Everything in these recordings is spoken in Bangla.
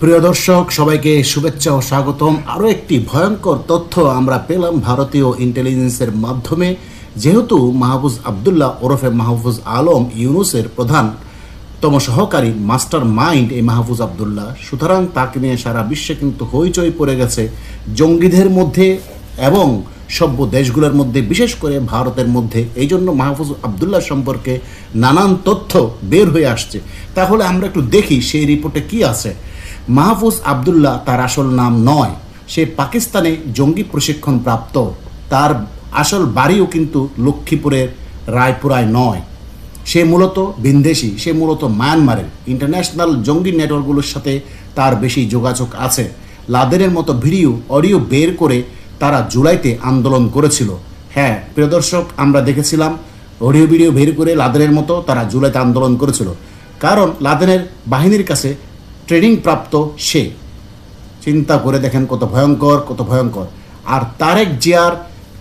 প্রিয় দর্শক, সবাইকে শুভেচ্ছা ও স্বাগতম। আরও একটি ভয়ঙ্কর তথ্য আমরা পেলাম ভারতীয় ইন্টেলিজেন্সের মাধ্যমে। যেহেতু মাহফুজ আবদুল্লাহ ওরফে মাহফুজ আলম ইউনুসের প্রধানতম সহকারী মাস্টার মাইন্ড এই মাহফুজ আবদুল্লাহ, সুতরাং তাকে নিয়ে সারা বিশ্বে কিন্তু হইচই পড়ে গেছে জঙ্গিদের মধ্যে এবং সভ্য দেশগুলোর মধ্যে, বিশেষ করে ভারতের মধ্যে। এই জন্য মাহফুজ আবদুল্লাহ সম্পর্কে নানান তথ্য বের হয়ে আসছে। তাহলে আমরা একটু দেখি সেই রিপোর্টে কি আছে। মাহফুজ আবদুল্লাহ তার আসল নাম নয়, সে পাকিস্তানে জঙ্গি প্রশিক্ষণ প্রাপ্ত। তার আসল বাড়িও কিন্তু লক্ষ্মীপুরের রায়পুরায় নয়। সে মূলত বিন্দেশি, সে মূলত মায়ানমারের। ইন্টারন্যাশনাল জঙ্গি নেটওয়ার্কগুলোর সাথে তার বেশি যোগাযোগ আছে। লাদেনের মতো অডিও বের করে তারা জুলাইতে আন্দোলন করেছিল। হ্যাঁ প্রিয় দর্শক, আমরা দেখেছিলাম ভিডিও বের করে লাদেনের মতো তারা জুলাইতে আন্দোলন করেছিল, কারণ লাদেনের বাহিনীর কাছে ট্রেনিং প্রাপ্ত সে। চিন্তা করে দেখেন কত ভয়ঙ্কর। আর তারেক জিয়ার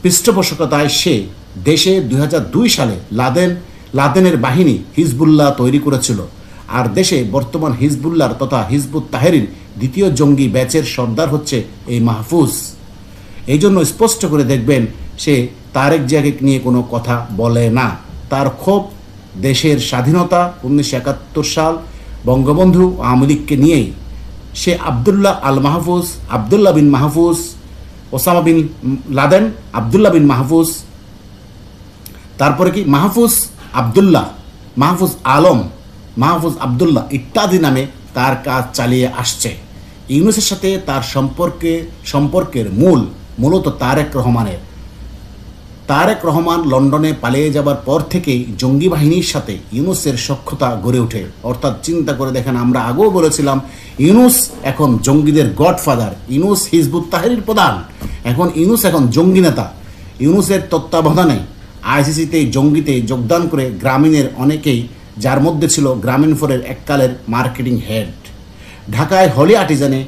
পৃষ্ঠপোষকতায় সে দেশে 2002 সালে লাদেনের বাহিনী হিজবুল্লাহ তৈরি করেছিল। আর দেশে বর্তমান হিজবুল্লাহর তথা হিজবুত তাহরির দ্বিতীয় জঙ্গি ব্যাচের সর্দার হচ্ছে এই মাহফুজ। এই জন্য স্পষ্ট করে দেখবেন সে তারেক জিয়াকে নিয়ে কোনো কথা বলে না। তার ক্ষোভ দেশের স্বাধীনতা 1971 সাল বঙ্গবন্ধু আওয়ামী লীগকে নিয়েই। সে Abdullah bin Mahfuz, Osama bin Laden, Abdullah bin Mahfuz, তারপরে কি মাহফুজ আবদুল্লাহ, মাহফুজ আলম, মাহফুজ আবদুল্লাহ ইত্যাদি নামে তার কাজ চালিয়ে আসছে। ইউনুসের সাথে তার সম্পর্কের মূলত তারেক রহমান লন্ডনে পালিয়ে যাবার পর থেকেই জঙ্গি বাহিনীর সাথে ইউনুসের সখ্যতা গড়ে ওঠে। অর্থাৎ চিন্তা করে দেখেন, আমরা আগেও বলেছিলাম ইউনুস এখন জঙ্গিদের গডফাদার, ইউনুস হিজবুত তাহরির প্রধান, ইউনুস এখন জঙ্গি নেতা। ইউনুসের তত্ত্বাবধানে আইসিসিতে জঙ্গিতে যোগদান করে গ্রামীণের অনেকেই, যার মধ্যে ছিল গ্রামীণফোরের এককালের মার্কেটিং হেড। ঢাকায় হলি আর্টিজানে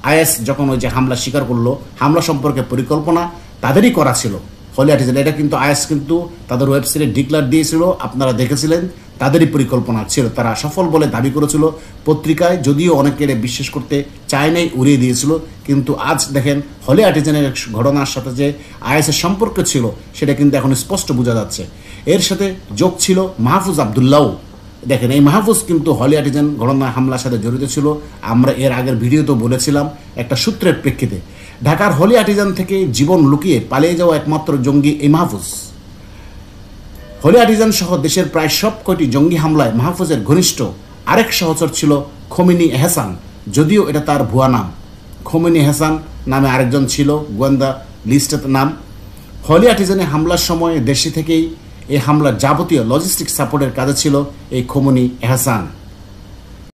আইএস যখন ওই যে হামলা স্বীকার করলো, হামলা সম্পর্কে পরিকল্পনা তাদেরই করা ছিল। হলি আর্টিজান এটা কিন্তু আইএস কিন্তু তাদের ওয়েবসাইটে ডিক্লার দিয়েছিল, আপনারা দেখেছিলেন, তাদেরই পরিকল্পনা ছিল। তারা সফল বলে দাবি করেছিল পত্রিকায়, যদিও অনেকের বিশ্বাস করতে চায় নাই, উড়িয়ে দিয়েছিল। কিন্তু আজ দেখেন হলি আর্টিজানের ঘটনার সাথে যে আইএসের সম্পর্ক ছিল সেটা কিন্তু এখন স্পষ্ট বোঝা যাচ্ছে। এর সাথে যোগ ছিল মাহফুজ আবদুল্লাহ। দেখেন এই মাহফুজ কিন্তু হলি আর্টিজান ঘটনা হামলার সাথে জড়িত ছিল। আমরা এর আগের ভিডিওতেও বলেছিলাম একটা সূত্রের প্রেক্ষিতে। ঢাকার হলি আর্টিজান থেকে জীবন লুকিয়ে পালিয়ে যাওয়া একমাত্র জঙ্গি এই মাহফুজ। হলি আর্টিজান সহ দেশের প্রায় সব কয়টি জঙ্গি হামলায় মাহফুজের ঘনিষ্ঠ আরেক সহচর ছিল খোমেনি এহসান, যদিও এটা তার ভুয়া নাম। খোমেনি এহসান নামে আরেকজন ছিল গোয়েন্দা লিস্টের নাম। হলি আর্টিজানে হামলার সময় দেশে থেকেই এই হামলার যাবতীয় লজিস্টিক সাপোর্টের কাজে ছিল এই খোমেনি এহসান।